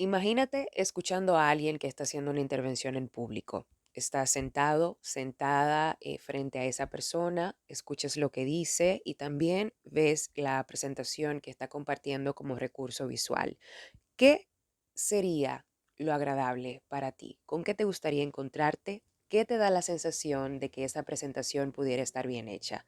Imagínate escuchando a alguien que está haciendo una intervención en público. Estás sentado, sentada frente a esa persona, escuchas lo que dice y también ves la presentación que está compartiendo como recurso visual. ¿Qué sería lo agradable para ti? ¿Con qué te gustaría encontrarte? ¿Qué te da la sensación de que esa presentación pudiera estar bien hecha?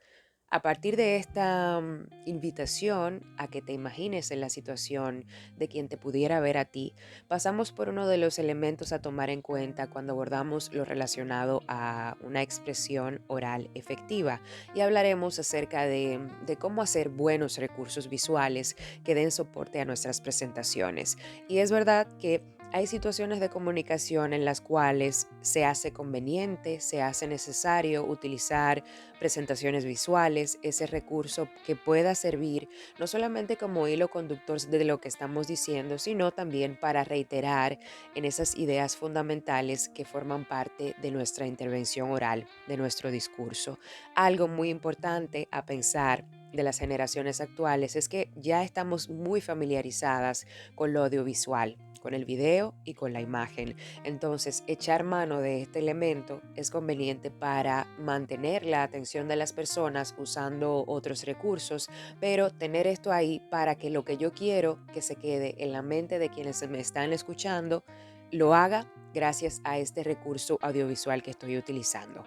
A partir de esta invitación a que te imagines en la situación de quien te pudiera ver a ti, pasamos por uno de los elementos a tomar en cuenta cuando abordamos lo relacionado a una expresión oral efectiva y hablaremos acerca de cómo hacer buenos recursos visuales que den soporte a nuestras presentaciones. Y es verdad que hay situaciones de comunicación en las cuales se hace conveniente, se hace necesario utilizar presentaciones visuales, ese recurso que pueda servir no solamente como hilo conductor de lo que estamos diciendo, sino también para reiterar en esas ideas fundamentales que forman parte de nuestra intervención oral, de nuestro discurso. Algo muy importante a pensar de las generaciones actuales es que ya estamos muy familiarizadas con lo audiovisual, con el video y con la imagen. Entonces, echar mano de este elemento es conveniente para mantener la atención de las personas usando otros recursos, pero tener esto ahí para que lo que yo quiero que se quede en la mente de quienes me están escuchando, lo haga gracias a este recurso audiovisual que estoy utilizando.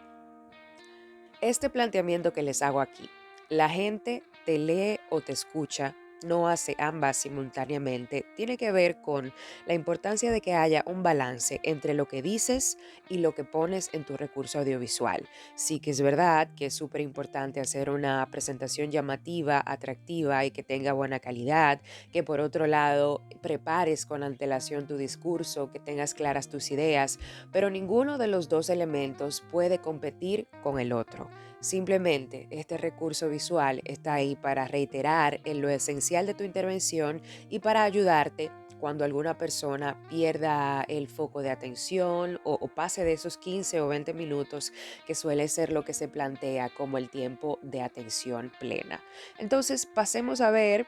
Este planteamiento que les hago aquí, la gente te lee o te escucha, no hace ambas simultáneamente, tiene que ver con la importancia de que haya un balance entre lo que dices y lo que pones en tu recurso audiovisual. Sí que es verdad que es súper importante hacer una presentación llamativa, atractiva y que tenga buena calidad, que por otro lado prepares con antelación tu discurso, que tengas claras tus ideas, pero ninguno de los dos elementos puede competir con el otro. Simplemente este recurso visual está ahí para reiterar en lo esencial de tu intervención y para ayudarte cuando alguna persona pierda el foco de atención o pase de esos 15 o 20 minutos que suele ser lo que se plantea como el tiempo de atención plena. Entonces, pasemos a ver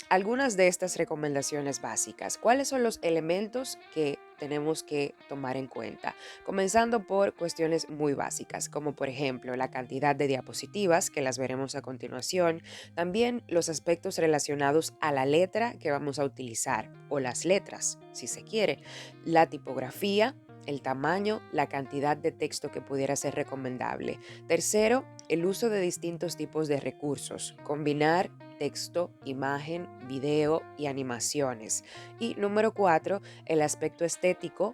algunas de estas recomendaciones básicas. ¿Cuáles son los elementos que tenemos que tomar en cuenta? Comenzando por cuestiones muy básicas, como por ejemplo la cantidad de diapositivas, que las veremos a continuación, también los aspectos relacionados a la letra que vamos a utilizar, o las letras, si se quiere, la tipografía, el tamaño, la cantidad de texto que pudiera ser recomendable. Tercero, el uso de distintos tipos de recursos, combinar texto, imagen, video y animaciones. Y número cuatro, el aspecto estético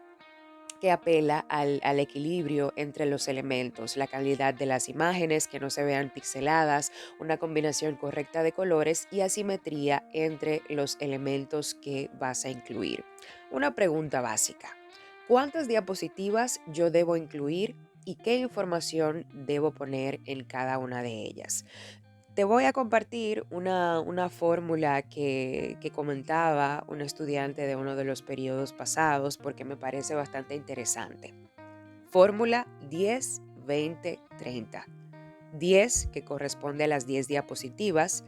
que apela al equilibrio entre los elementos, la calidad de las imágenes, que no se vean pixeladas, una combinación correcta de colores y asimetría entre los elementos que vas a incluir. Una pregunta básica. ¿Cuántas diapositivas yo debo incluir y qué información debo poner en cada una de ellas? Te voy a compartir una fórmula que comentaba un estudiante de uno de los periodos pasados porque me parece bastante interesante. Fórmula 10, 20, 30. 10 que corresponde a las 10 diapositivas,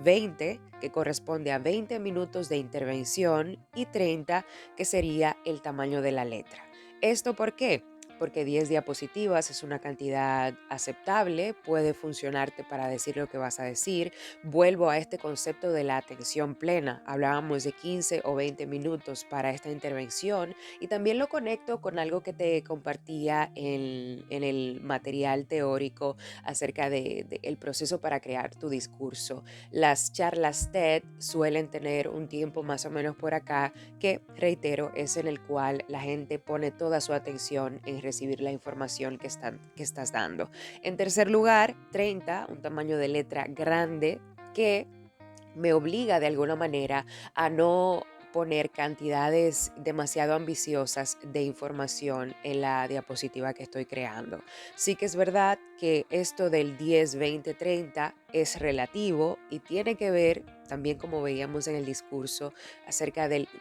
20 que corresponde a 20 minutos de intervención y 30 que sería el tamaño de la letra. ¿Esto por qué? Porque 10 diapositivas es una cantidad aceptable, puede funcionarte para decir lo que vas a decir. Vuelvo a este concepto de la atención plena. Hablábamos de 15 o 20 minutos para esta intervención y también lo conecto con algo que te compartía en el material teórico acerca de el proceso para crear tu discurso. Las charlas TED suelen tener un tiempo más o menos por acá que, reitero, es en el cual la gente pone toda su atención en recibir la información que estás dando. En tercer lugar, 30, un tamaño de letra grande que me obliga de alguna manera a no poner cantidades demasiado ambiciosas de información en la diapositiva que estoy creando. Sí que es verdad que esto del 10, 20, 30 es relativo y tiene que ver también, como veíamos en el discurso,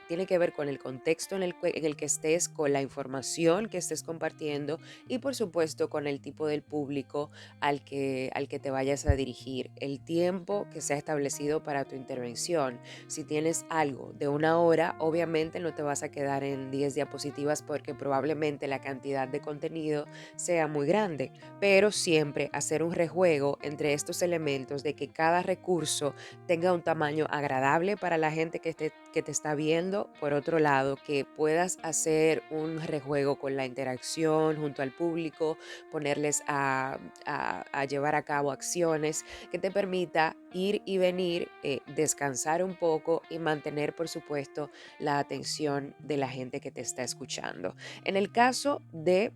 tiene que ver con el contexto en el que estés, con la información que estés compartiendo y por supuesto con el tipo del público al que te vayas a dirigir, el tiempo que se ha establecido para tu intervención. Si tienes algo de una hora, obviamente no te vas a quedar en 10 diapositivas porque probablemente la cantidad de contenido sea muy grande, pero siempre hacer un rejuego entre estos elementos de que cada recurso tenga un tamaño agradable para la gente que te está viendo. Por otro lado, que puedas hacer un rejuego con la interacción junto al público, ponerles a llevar a cabo acciones que te permita ir y venir, descansar un poco y mantener, por supuesto, la atención de la gente que te está escuchando. En el caso de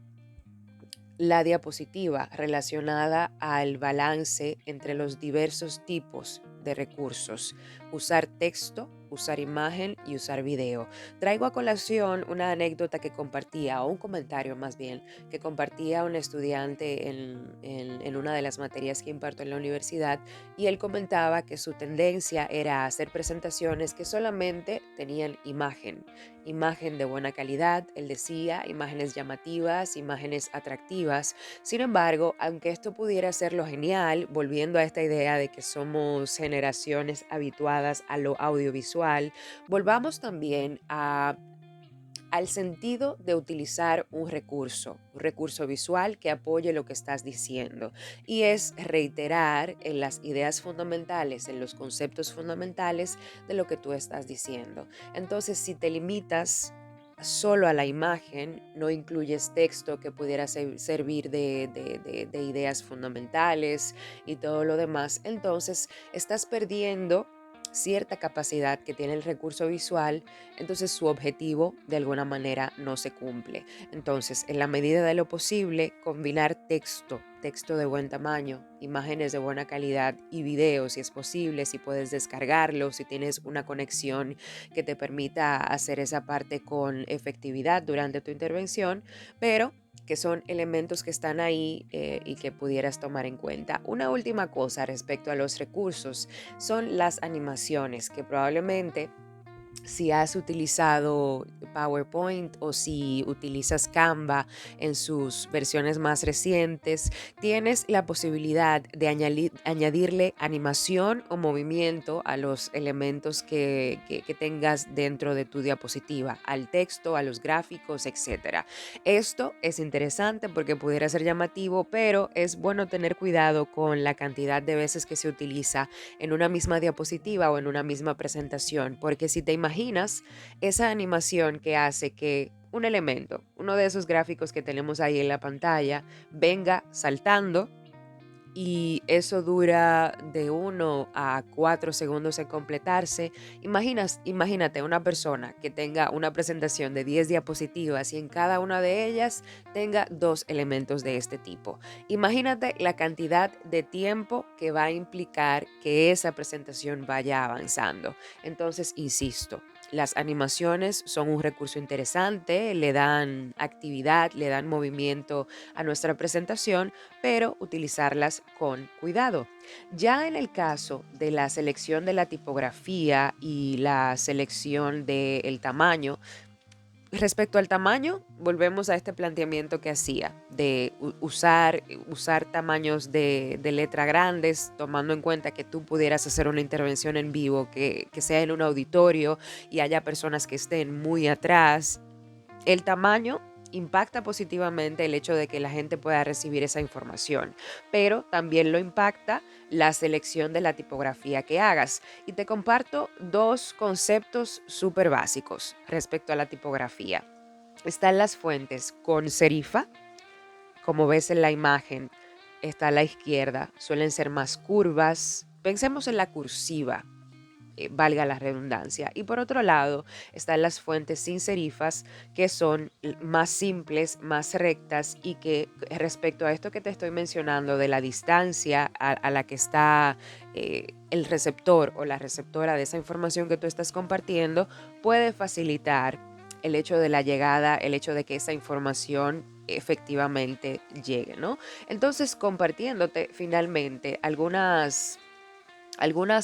la diapositiva relacionada al balance entre los diversos tipos de recursos, usar texto, usar imagen y usar video. Traigo a colación una anécdota que compartía, o un comentario más bien, que compartía un estudiante en una de las materias que imparto en la universidad, y él comentaba que su tendencia era hacer presentaciones que solamente tenían imagen de buena calidad, él decía, imágenes llamativas, imágenes atractivas. Sin embargo, aunque esto pudiera ser lo genial, volviendo a esta idea de que somos generaciones habituadas a lo audiovisual, volvamos también al sentido de utilizar un recurso visual que apoye lo que estás diciendo. Y es reiterar en las ideas fundamentales, en los conceptos fundamentales de lo que tú estás diciendo. Entonces, si te limitas solo a la imagen, no incluyes texto que pudiera servir de ideas fundamentales y todo lo demás, entonces estás perdiendo cierta capacidad que tiene el recurso visual, entonces su objetivo de alguna manera no se cumple. Entonces, en la medida de lo posible, combinar texto de buen tamaño, imágenes de buena calidad y videos, si es posible, si puedes descargarlo, si tienes una conexión que te permita hacer esa parte con efectividad durante tu intervención, pero que son elementos que están ahí, y que pudieras tomar en cuenta. Una última cosa respecto a los recursos son las animaciones, que probablemente si has utilizado PowerPoint o si utilizas Canva en sus versiones más recientes, tienes la posibilidad de añadirle animación o movimiento a los elementos que tengas dentro de tu diapositiva, al texto, a los gráficos, etcétera. Esto es interesante porque pudiera ser llamativo, pero es bueno tener cuidado con la cantidad de veces que se utiliza en una misma diapositiva o en una misma presentación, porque si te imaginas esa animación que hace que un elemento, uno de esos gráficos que tenemos ahí en la pantalla, venga saltando y eso dura de 1 a 4 segundos en completarse. Imagínate una persona que tenga una presentación de 10 diapositivas y en cada una de ellas tenga dos elementos de este tipo. Imagínate la cantidad de tiempo que va a implicar que esa presentación vaya avanzando. Entonces, insisto. Las animaciones son un recurso interesante, le dan actividad, le dan movimiento a nuestra presentación, pero utilizarlas con cuidado. Ya en el caso de la selección de la tipografía y la selección del tamaño, respecto al tamaño, volvemos a este planteamiento que hacía de usar tamaños de letra grandes, tomando en cuenta que tú pudieras hacer una intervención en vivo que sea en un auditorio y haya personas que estén muy atrás. El tamaño impacta positivamente el hecho de que la gente pueda recibir esa información, pero también lo impacta la selección de la tipografía que hagas. Y te comparto dos conceptos súper básicos respecto a la tipografía. Están las fuentes con serifa, como ves en la imagen, está a la izquierda, suelen ser más curvas. Pensemos en la cursiva, valga la redundancia. Y por otro lado, están las fuentes sin serifas, que son más simples, más rectas y que respecto a esto que te estoy mencionando de la distancia a la que está el receptor o la receptora de esa información que tú estás compartiendo, puede facilitar el hecho de la llegada, el hecho de que esa información efectivamente llegue, ¿no? Entonces, compartiéndote finalmente algunas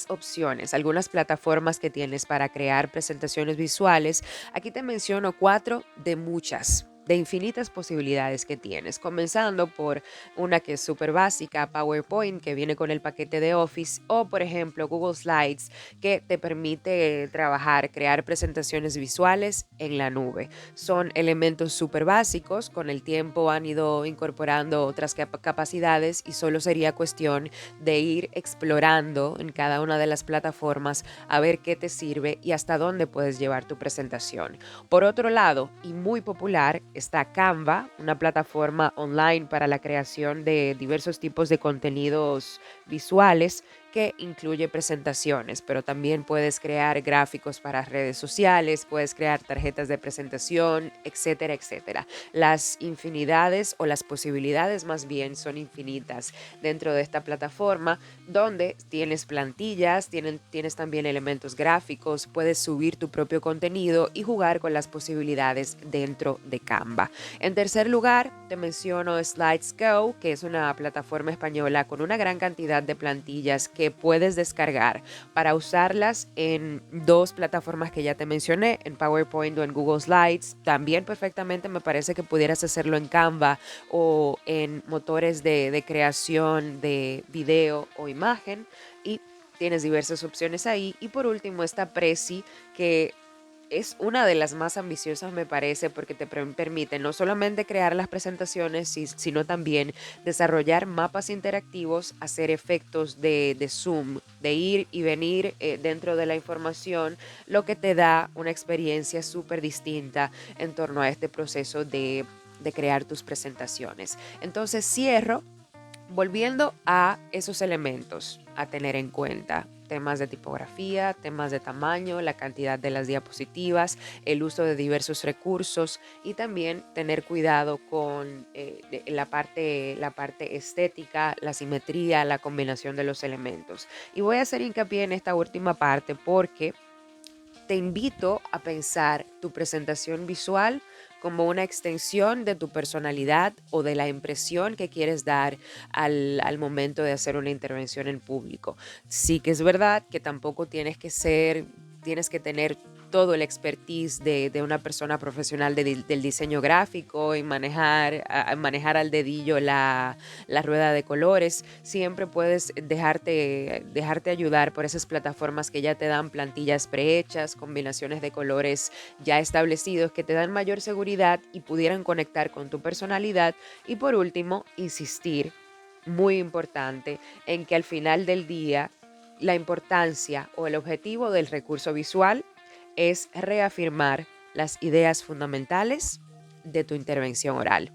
opciones, algunas plataformas que tienes para crear presentaciones visuales. Aquí te menciono cuatro de muchas, de infinitas posibilidades que tienes, comenzando por una que es súper básica, PowerPoint, que viene con el paquete de Office, o por ejemplo Google Slides, que te permite trabajar, crear presentaciones visuales en la nube. Son elementos súper básicos, con el tiempo han ido incorporando otras capacidades y solo sería cuestión de ir explorando en cada una de las plataformas a ver qué te sirve y hasta dónde puedes llevar tu presentación. Por otro lado, y muy popular, está Canva, una plataforma online para la creación de diversos tipos de contenidos visuales que incluye presentaciones, pero también puedes crear gráficos para redes sociales, puedes crear tarjetas de presentación, etcétera, etcétera. Las infinidades o las posibilidades más bien son infinitas dentro de esta plataforma, donde tienes plantillas, tienes también elementos gráficos, puedes subir tu propio contenido y jugar con las posibilidades dentro de Canva. En tercer lugar, te menciono Slides Go, que es una plataforma española con una gran cantidad de plantillas que puedes descargar para usarlas en dos plataformas que ya te mencioné, en PowerPoint o en Google Slides. También perfectamente me parece que pudieras hacerlo en Canva o en motores de creación de video o imagen, y tienes diversas opciones ahí. Y por último está Prezi, que es una de las más ambiciosas, me parece, porque te permite no solamente crear las presentaciones, sino también desarrollar mapas interactivos, hacer efectos de zoom, de ir y venir dentro de la información, lo que te da una experiencia súper distinta en torno a este proceso de crear tus presentaciones. Entonces cierro volviendo a esos elementos a tener en cuenta: temas de tipografía, temas de tamaño, la cantidad de las diapositivas, el uso de diversos recursos y también tener cuidado con la parte estética, la simetría, la combinación de los elementos. Y voy a hacer hincapié en esta última parte porque te invito a pensar tu presentación visual como una extensión de tu personalidad o de la impresión que quieres dar al momento de hacer una intervención en público. Sí que es verdad que tampoco tienes que tener todo el expertise de una persona profesional del diseño gráfico y manejar al dedillo la rueda de colores. Siempre puedes dejarte ayudar por esas plataformas que ya te dan plantillas prehechas, combinaciones de colores ya establecidos que te dan mayor seguridad y pudieran conectar con tu personalidad. Y por último, insistir, muy importante, en que al final del día la importancia o el objetivo del recurso visual es reafirmar las ideas fundamentales de tu intervención oral.